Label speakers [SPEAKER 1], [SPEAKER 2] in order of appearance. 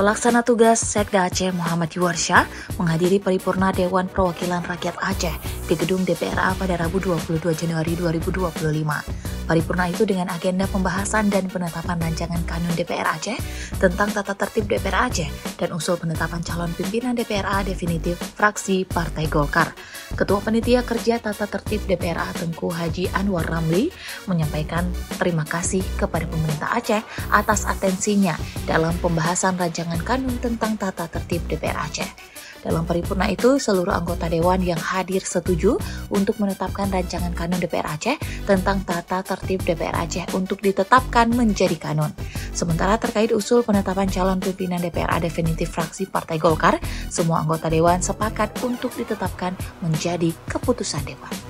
[SPEAKER 1] Pelaksana tugas Sekda Aceh Muhammad Yuwarsyah menghadiri paripurna Dewan Perwakilan Rakyat Aceh di Gedung DPRA pada Rabu 22 Januari 2025. Paripurna itu dengan agenda pembahasan dan penetapan rancangan kanun DPR Aceh tentang tata tertib DPR Aceh dan usul penetapan calon pimpinan DPRA definitif fraksi Partai Golkar. Ketua Panitia Kerja Tata Tertib DPRA Tengku Haji Anwar Ramli menyampaikan terima kasih kepada pemerintah Aceh atas atensinya dalam pembahasan rancangan kanun tentang tata tertib DPR Aceh. Dalam paripurna itu, seluruh anggota Dewan yang hadir setuju untuk menetapkan rancangan kanun DPR Aceh tentang tata tertib DPR Aceh untuk ditetapkan menjadi kanun. Sementara terkait usul penetapan calon pimpinan DPRA definitif fraksi Partai Golkar, semua anggota Dewan sepakat untuk ditetapkan menjadi keputusan Dewan.